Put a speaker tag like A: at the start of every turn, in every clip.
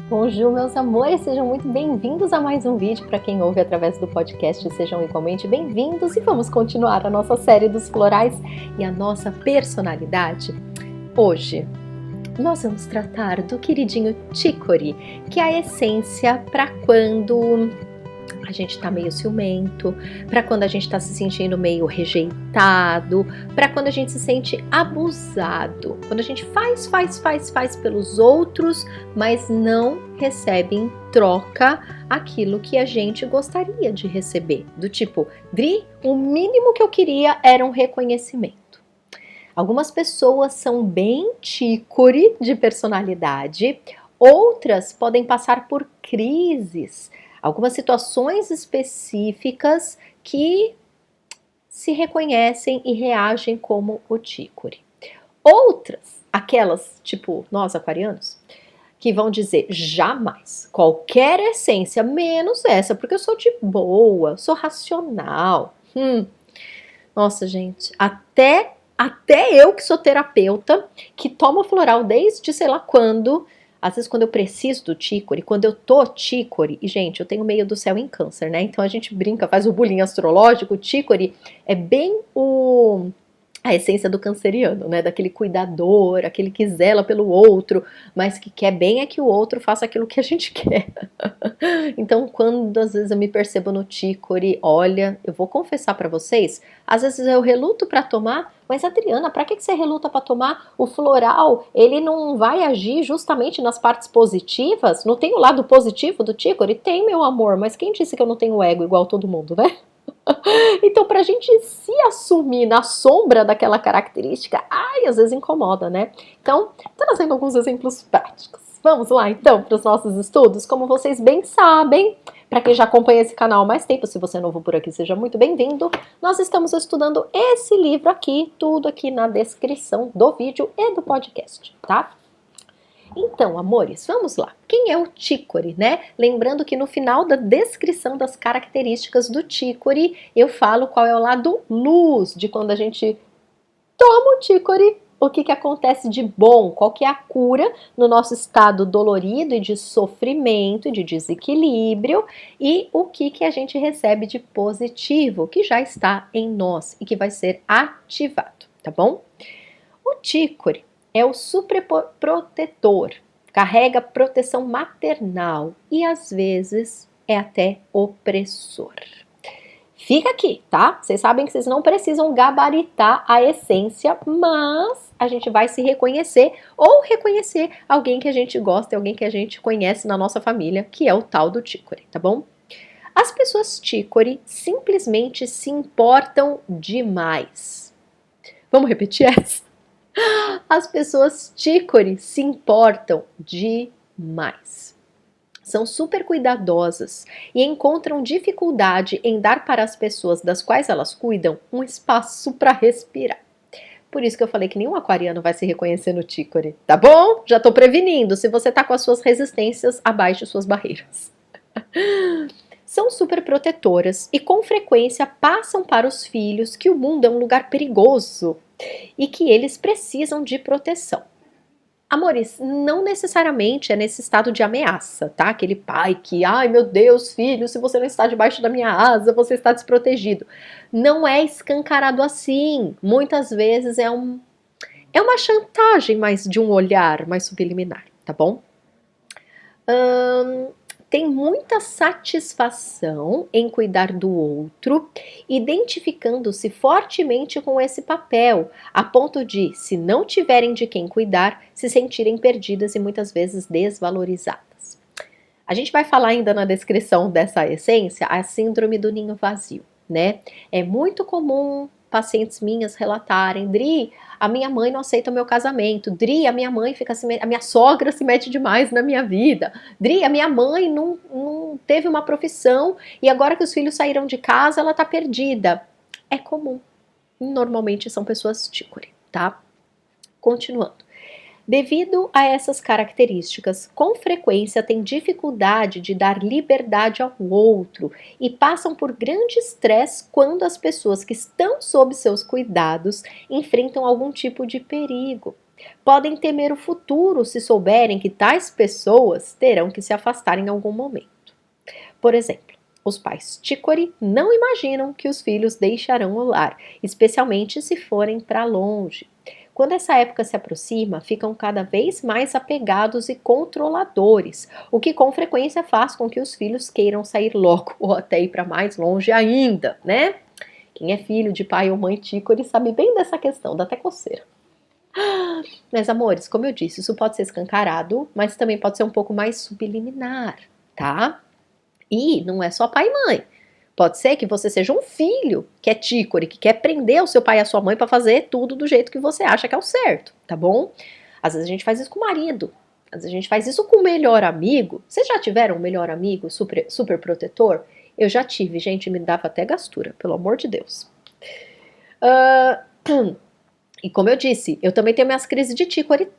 A: Bonjour, meus amores, sejam muito bem-vindos a mais um vídeo. Para quem ouve através do podcast, sejam igualmente bem-vindos e vamos continuar a nossa série dos florais e a nossa personalidade. Hoje, nós vamos tratar do queridinho Chicory, que é a essência para quando a gente tá meio ciumento, para quando a gente tá se sentindo meio rejeitado, para quando a gente se sente abusado, quando a gente faz pelos outros, mas não recebe em troca aquilo que a gente gostaria de receber. Do tipo, Dri, o mínimo que eu queria era um reconhecimento. Algumas pessoas são bem Chicory de personalidade, outras podem passar por crises, algumas situações específicas que se reconhecem e reagem como o Chicory. Outras, aquelas tipo nós aquarianos, que vão dizer jamais, qualquer essência, menos essa, porque eu sou de boa, sou racional. Nossa, gente, até eu que sou terapeuta, que tomo floral desde sei lá quando. Às vezes quando eu preciso do Chicory, quando eu tô Chicory, e gente, eu tenho meio do céu em câncer, né? Então a gente brinca, faz o bullying astrológico, o Chicory é bem a essência do canceriano, né? Daquele cuidador, aquele que zela pelo outro, mas que quer bem é que o outro faça aquilo que a gente quer. Então, quando às vezes eu me percebo no Chicory, olha, eu vou confessar pra vocês, às vezes eu reluto pra tomar, mas Adriana, pra que você reluta pra tomar? O floral, ele não vai agir justamente nas partes positivas? Não tem o lado positivo do Chicory? Tem, meu amor, mas quem disse que eu não tenho ego igual todo mundo, né? Então, pra gente se assumir na sombra daquela característica, ai, às vezes incomoda, né? Então, trazendo alguns exemplos práticos. Vamos lá, então, para os nossos estudos. Como vocês bem sabem, para quem já acompanha esse canal há mais tempo, se você é novo por aqui, seja muito bem-vindo. Nós estamos estudando esse livro aqui, tudo aqui na descrição do vídeo e do podcast, tá? Então, amores, vamos lá. Quem é o Chicory, né? Lembrando que no final da descrição das características do Chicory, eu falo qual é o lado luz de quando a gente toma o Chicory, o que acontece de bom, qual que é a cura no nosso estado dolorido e de sofrimento e de desequilíbrio e o que a gente recebe de positivo, que já está em nós e que vai ser ativado, tá bom? O Chicory é o superprotetor, carrega proteção maternal e às vezes é até opressor. Fica aqui, tá? Vocês sabem que vocês não precisam gabaritar a essência, mas a gente vai se reconhecer ou reconhecer alguém que a gente gosta e alguém que a gente conhece na nossa família, que é o tal do Chicory, tá bom? As pessoas Chicory simplesmente se importam demais. Vamos repetir essa? As pessoas Chicory se importam demais. São super cuidadosas e encontram dificuldade em dar para as pessoas das quais elas cuidam um espaço para respirar. Por isso que eu falei que nenhum aquariano vai se reconhecer no Chicory, tá bom? Já tô prevenindo, se você tá com as suas resistências, abaixe suas barreiras. São super protetoras e com frequência passam para os filhos que o mundo é um lugar perigoso e que eles precisam de proteção. Amores, não necessariamente é nesse estado de ameaça, tá? Aquele pai que, ai meu Deus, filho, se você não está debaixo da minha asa, você está desprotegido. Não é escancarado assim. Muitas vezes é uma chantagem mais de um olhar mais subliminar, tá bom? Tem muita satisfação em cuidar do outro, identificando-se fortemente com esse papel, a ponto de, se não tiverem de quem cuidar, se sentirem perdidas e muitas vezes desvalorizadas. A gente vai falar ainda na descrição dessa essência a síndrome do ninho vazio, né? É muito comum pacientes minhas relatarem, Dri, a minha mãe não aceita o meu casamento, Dri, a minha sogra se mete demais na minha vida, Dri, a minha mãe não teve uma profissão e agora que os filhos saíram de casa, ela tá perdida. É comum. Normalmente são pessoas Chicory, tá? Continuando. Devido a essas características, com frequência têm dificuldade de dar liberdade ao outro e passam por grande estresse quando as pessoas que estão sob seus cuidados enfrentam algum tipo de perigo. Podem temer o futuro se souberem que tais pessoas terão que se afastar em algum momento. Por exemplo, os pais Chicory não imaginam que os filhos deixarão o lar, especialmente se forem para longe. Quando essa época se aproxima, ficam cada vez mais apegados e controladores, o que com frequência faz com que os filhos queiram sair logo ou até ir para mais longe ainda, né? Quem é filho de pai ou mãe Chicory sabe bem dessa questão, dá até coceira. Mas, amores, como eu disse, isso pode ser escancarado, mas também pode ser um pouco mais subliminar, tá? E não é só pai e mãe. Pode ser que você seja um filho que é Chicory, que quer prender o seu pai e a sua mãe para fazer tudo do jeito que você acha que é o certo, tá bom? Às vezes a gente faz isso com o marido, às vezes a gente faz isso com o melhor amigo. Vocês já tiveram um melhor amigo super protetor? Eu já tive, gente, me dava até gastura, pelo amor de Deus. E como eu disse, eu também tenho minhas crises de Chicory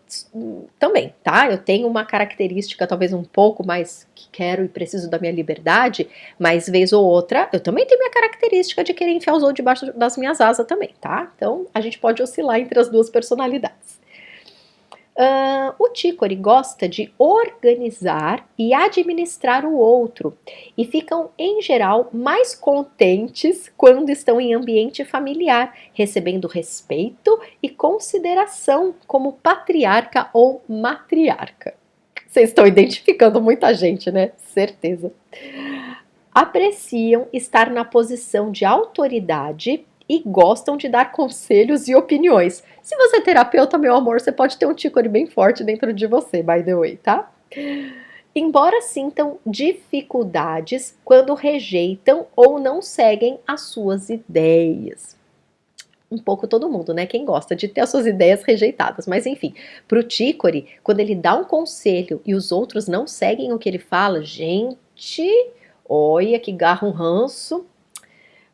A: também, tá? Eu tenho uma característica talvez um pouco mais que quero e preciso da minha liberdade, mas vez ou outra eu também tenho minha característica de querer enfiar os outros debaixo das minhas asas também, tá? Então a gente pode oscilar entre as duas personalidades. O Chicory gosta de organizar e administrar o outro e ficam, em geral, mais contentes quando estão em ambiente familiar, recebendo respeito e consideração como patriarca ou matriarca. Vocês estão identificando muita gente, né? Certeza. Apreciam estar na posição de autoridade e gostam de dar conselhos e opiniões. Se você é terapeuta, meu amor, você pode ter um Chicory bem forte dentro de você, by the way, tá? Embora sintam dificuldades quando rejeitam ou não seguem as suas ideias. Um pouco todo mundo, né? Quem gosta de ter as suas ideias rejeitadas. Mas enfim, pro Chicory, quando ele dá um conselho e os outros não seguem o que ele fala, gente, olha que garra um ranço.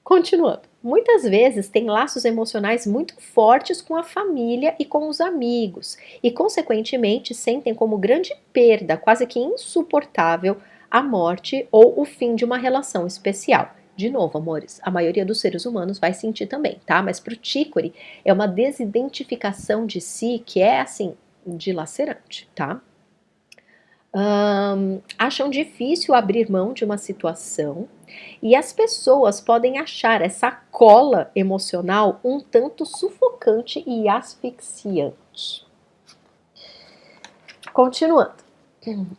A: Continuando. Muitas vezes tem laços emocionais muito fortes com a família e com os amigos, e consequentemente sentem como grande perda, quase que insuportável, a morte ou o fim de uma relação especial. De novo, amores, a maioria dos seres humanos vai sentir também, tá? Mas pro Chicory é uma desidentificação de si que é, assim, dilacerante, tá? Acham difícil abrir mão de uma situação e as pessoas podem achar essa cola emocional um tanto sufocante e asfixiante. Continuando.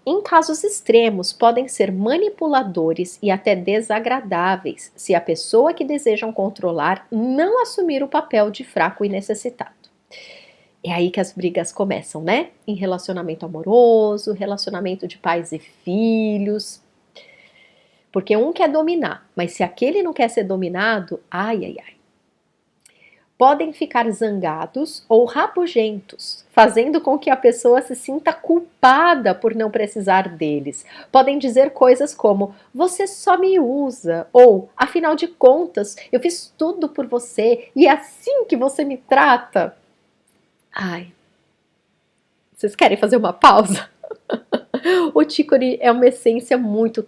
A: Em casos extremos, podem ser manipuladores e até desagradáveis se a pessoa que desejam controlar não assumir o papel de fraco e necessitado. É aí que as brigas começam, né? Em relacionamento amoroso, relacionamento de pais e filhos. Porque um quer dominar, mas se aquele não quer ser dominado, ai, ai, ai. Podem ficar zangados ou rabugentos, fazendo com que a pessoa se sinta culpada por não precisar deles. Podem dizer coisas como, você só me usa, ou, afinal de contas, eu fiz tudo por você e é assim que você me trata. Ai, vocês querem fazer uma pausa? O Chicory é uma essência muito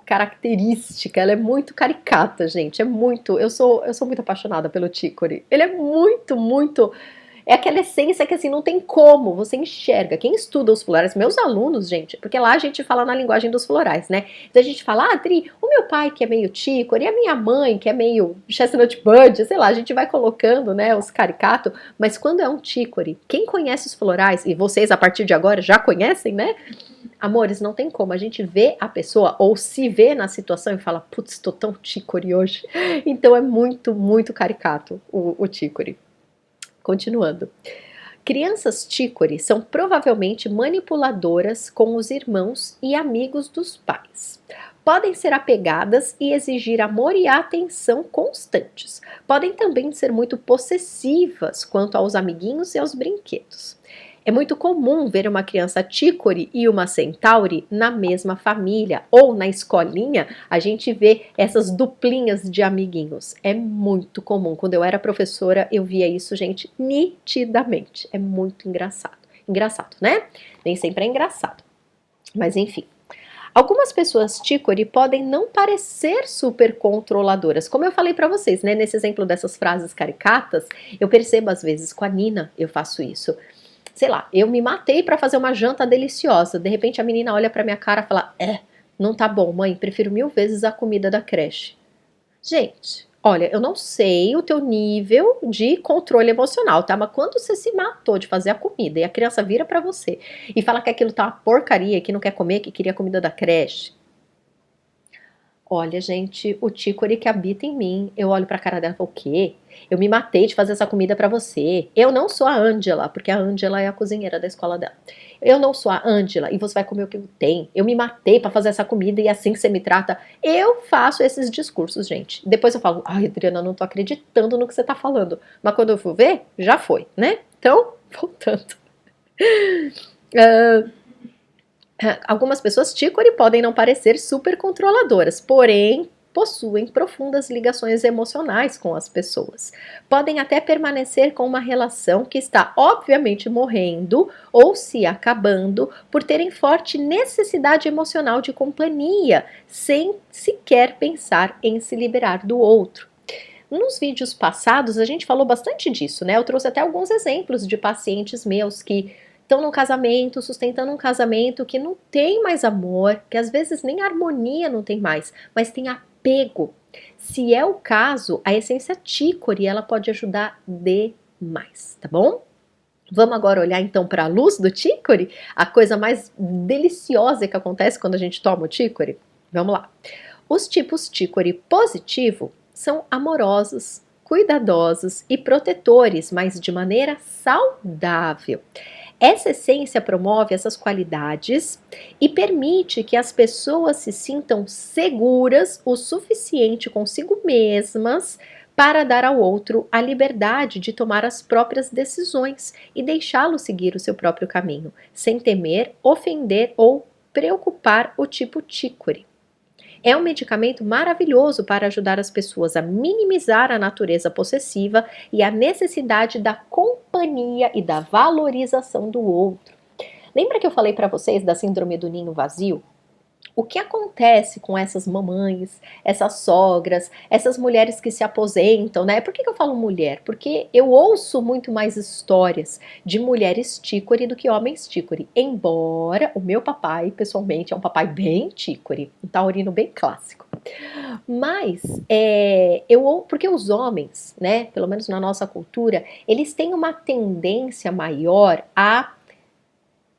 A: característica, ela é muito caricata, gente. Eu sou muito apaixonada pelo Chicory. Ele é muito. É aquela essência que assim não tem como, você enxerga. Quem estuda os florais, meus alunos, gente, porque lá a gente fala na linguagem dos florais, né? Então a gente fala, Adri, o meu pai que é meio Chicory, a minha mãe que é meio Chestnut Bud, sei lá, a gente vai colocando, né, os caricatos, mas quando é um Chicory, quem conhece os florais, e vocês a partir de agora já conhecem, né? Amores, não tem como, a gente vê a pessoa ou se vê na situação e fala, putz, tô tão Chicory hoje. Então é muito caricato o Chicory. Continuando. Crianças Chicory são provavelmente manipuladoras com os irmãos e amigos dos pais. Podem ser apegadas e exigir amor e atenção constantes. Podem também ser muito possessivas quanto aos amiguinhos e aos brinquedos. É muito comum ver uma criança Chicory e uma Centauri na mesma família, ou na escolinha a gente vê essas duplinhas de amiguinhos. É muito comum. Quando eu era professora eu via isso, gente, nitidamente. É muito engraçado. Engraçado, né? Nem sempre é engraçado. Mas enfim. Algumas pessoas Chicory podem não parecer super controladoras, como eu falei pra vocês, né? Nesse exemplo dessas frases caricatas, eu percebo às vezes com a Nina, eu faço isso. sei lá, eu me matei para fazer uma janta deliciosa. De repente a menina olha para minha cara e fala: não tá bom, mãe, prefiro 1000 vezes a comida da creche. Gente, olha, eu não sei o teu nível de controle emocional, tá? Mas quando você se matou de fazer a comida e a criança vira pra você e fala que aquilo tá uma porcaria, que não quer comer, que queria a comida da creche. Olha, gente, o Tícore que habita em mim. Eu olho pra cara dela e falo: o quê? Eu me matei de fazer essa comida pra você. Eu não sou a Ângela, porque a Ângela é a cozinheira da escola dela. Eu não sou a Ângela e você vai comer o que eu tenho. Eu me matei pra fazer essa comida e é assim que você me trata. Eu faço esses discursos, gente. Depois eu falo: ai, Adriana, não tô acreditando no que você tá falando. Mas quando eu for ver, já foi, né? Então, voltando. Algumas pessoas Tícore podem não parecer super controladoras, porém possuem profundas ligações emocionais com as pessoas. Podem até permanecer com uma relação que está obviamente morrendo ou se acabando por terem forte necessidade emocional de companhia, sem sequer pensar em se liberar do outro. Nos vídeos passados a gente falou bastante disso, né? Eu trouxe até alguns exemplos de pacientes meus que estão num casamento, sustentando um casamento que não tem mais amor, que às vezes nem harmonia não tem mais, mas tem apego. Se é o caso, a essência Tícore, ela pode ajudar demais, tá bom? Vamos agora olhar então para a luz do Tícore, a coisa mais deliciosa que acontece quando a gente toma o Tícore? Vamos lá. Os tipos Tícore positivo são amorosos, cuidadosos e protetores, mas de maneira saudável. Essa essência promove essas qualidades e permite que as pessoas se sintam seguras o suficiente consigo mesmas para dar ao outro a liberdade de tomar as próprias decisões e deixá-lo seguir o seu próprio caminho, sem temer, ofender ou preocupar o tipo Tícore. É um medicamento maravilhoso para ajudar as pessoas a minimizar a natureza possessiva e a necessidade da companhia e da valorização do outro. Lembra que eu falei para vocês da síndrome do ninho vazio? O que acontece com essas mamães, essas sogras, essas mulheres que se aposentam, né? Por que eu falo mulher? Porque eu ouço muito mais histórias de mulheres Tícore do que homens Tícore. Embora o meu papai, pessoalmente, é um papai bem Tícore, um taurino bem clássico. Mas, porque os homens, né, pelo menos na nossa cultura, eles têm uma tendência maior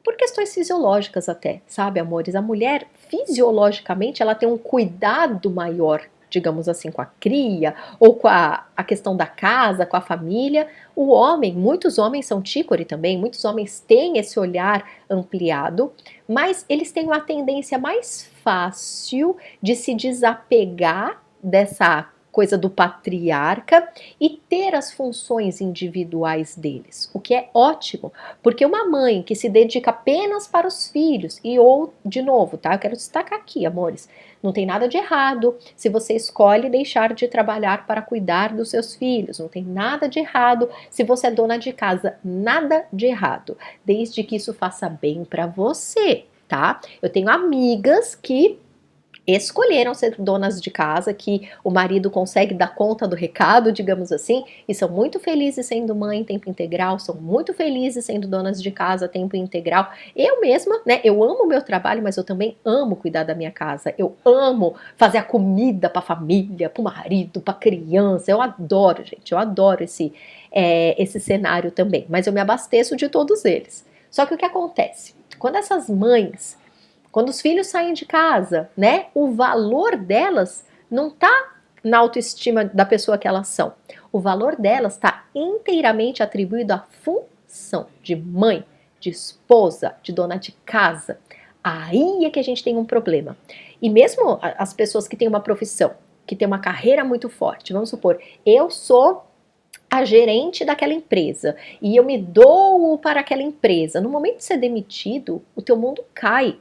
A: por questões fisiológicas até, sabe, amores? A mulher, fisiologicamente, ela tem um cuidado maior, digamos assim, com a cria, ou com a questão da casa, com a família. O homem, muitos homens são Tícore também, muitos homens têm esse olhar ampliado, mas eles têm uma tendência mais fácil de se desapegar dessa coisa do patriarca e ter as funções individuais deles, o que é ótimo, porque uma mãe que se dedica apenas para os filhos, de novo, tá? Eu quero destacar aqui, amores, não tem nada de errado se você escolhe deixar de trabalhar para cuidar dos seus filhos, não tem nada de errado se você é dona de casa, nada de errado, desde que isso faça bem para você, tá? Eu tenho amigas que escolheram ser donas de casa, que o marido consegue dar conta do recado, digamos assim, e são muito felizes sendo mãe em tempo integral, são muito felizes sendo donas de casa tempo integral. Eu mesma, né, eu amo o meu trabalho, mas eu também amo cuidar da minha casa, eu amo fazer a comida para a família, para o marido, para a criança, eu adoro, gente, eu adoro esse cenário também, mas eu me abasteço de todos eles. Só que o que acontece? Quando os filhos saem de casa, né, o valor delas não está na autoestima da pessoa que elas são. O valor delas está inteiramente atribuído à função de mãe, de esposa, de dona de casa. Aí é que a gente tem um problema. E mesmo as pessoas que têm uma profissão, que têm uma carreira muito forte, vamos supor, eu sou a gerente daquela empresa e eu me dou para aquela empresa. No momento de ser demitido, o teu mundo cai.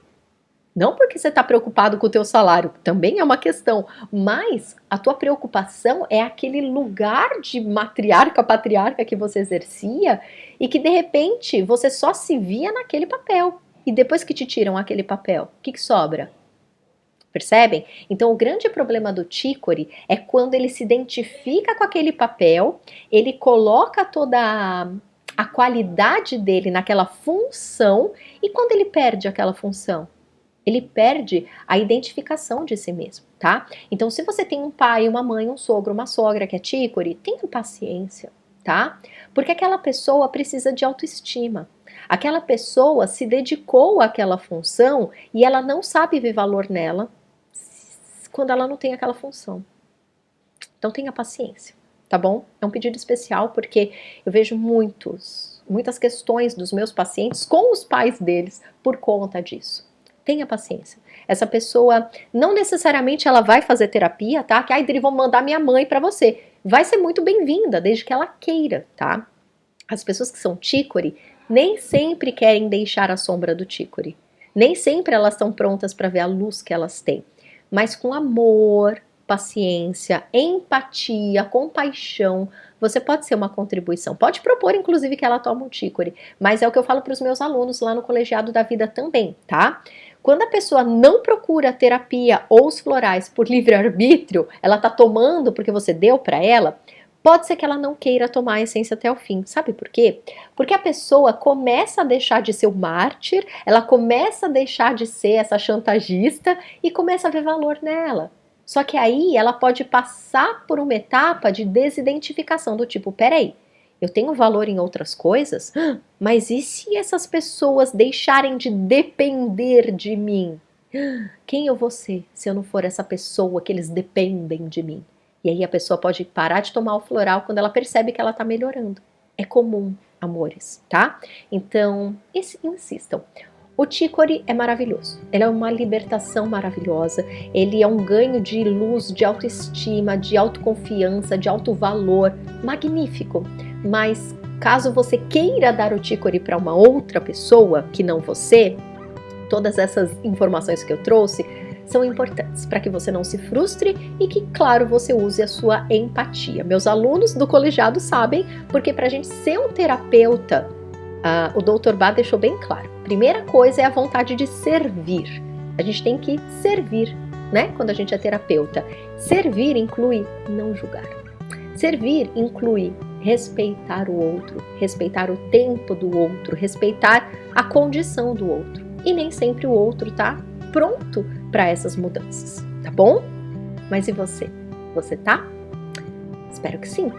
A: Não porque você está preocupado com o teu salário, também é uma questão, mas a tua preocupação é aquele lugar de matriarca, patriarca que você exercia e que de repente você só se via naquele papel. E depois que te tiram aquele papel, o que sobra? Percebem? Então o grande problema do Tícore é quando ele se identifica com aquele papel, ele coloca toda a qualidade dele naquela função, e quando ele perde aquela função, ele perde a identificação de si mesmo, tá? Então, se você tem um pai, uma mãe, um sogro, uma sogra que é tícore, tenha paciência, tá? Porque aquela pessoa precisa de autoestima. Aquela pessoa se dedicou àquela função e ela não sabe ver valor nela quando ela não tem aquela função. Então tenha paciência, tá bom? É um pedido especial porque eu vejo muitas questões dos meus pacientes com os pais deles por conta disso. Tenha paciência. Essa pessoa, não necessariamente ela vai fazer terapia, tá? Que, Dri, vão mandar minha mãe para você. Vai ser muito bem-vinda, desde que ela queira, tá? As pessoas que são tícore nem sempre querem deixar a sombra do tícore. Nem sempre elas estão prontas para ver a luz que elas têm. Mas com amor, paciência, empatia, compaixão, você pode ser uma contribuição. Pode propor, inclusive, que ela tome um tícore. Mas é o que eu falo para os meus alunos lá no Colegiado da Vida também, tá? Quando a pessoa não procura terapia ou os florais por livre-arbítrio, ela tá tomando porque você deu para ela, pode ser que ela não queira tomar a essência até o fim. Sabe por quê? Porque a pessoa começa a deixar de ser o mártir, ela começa a deixar de ser essa chantagista e começa a ver valor nela. Só que aí ela pode passar por uma etapa de desidentificação do tipo, peraí, eu tenho valor em outras coisas, mas e se essas pessoas deixarem de depender de mim? Quem eu vou ser se eu não for essa pessoa que eles dependem de mim? E aí a pessoa pode parar de tomar o floral quando ela percebe que ela tá melhorando. É comum, amores, tá? Então, insistam. O tícore é maravilhoso. Ele é uma libertação maravilhosa. Ele é um ganho de luz, de autoestima, de autoconfiança, de alto valor. Magnífico. Mas caso você queira dar o tícore para uma outra pessoa que não você, todas essas informações que eu trouxe são importantes para que você não se frustre e que, claro, você use a sua empatia. Meus alunos do colegiado sabem, porque para a gente ser um terapeuta, o Dr. Bá deixou bem claro. Primeira coisa é a vontade de servir. A gente tem que servir, né? Quando a gente é terapeuta. Servir inclui não julgar. Servir inclui respeitar o outro, respeitar o tempo do outro, respeitar a condição do outro. E nem sempre o outro tá pronto para essas mudanças, tá bom? Mas e você? Você tá? Espero que sim.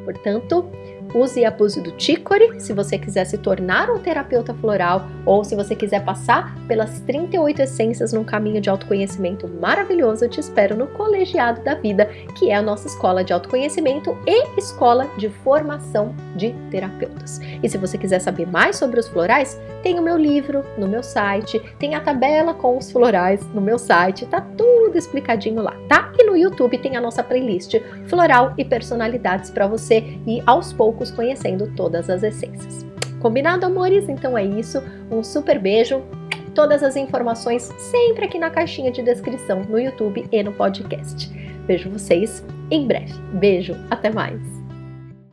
A: Portanto, use e abuse do tícore se você quiser se tornar um terapeuta floral ou se você quiser passar pelas 38 essências num caminho de autoconhecimento maravilhoso. Eu te espero no Colegiado da Vida, que é a nossa escola de autoconhecimento e escola de formação de terapeutas. E se você quiser saber mais sobre os florais, tem o meu livro no meu site, tem a tabela com os florais no meu site, tá tudo explicadinho lá, tá? E no YouTube tem a nossa playlist Floral e Personalidades para você ir aos poucos conhecendo todas as essências. Combinado, amores? Então é isso. Um super beijo. Todas as informações sempre aqui na caixinha de descrição no YouTube e no podcast. Vejo vocês em breve. Beijo, até mais!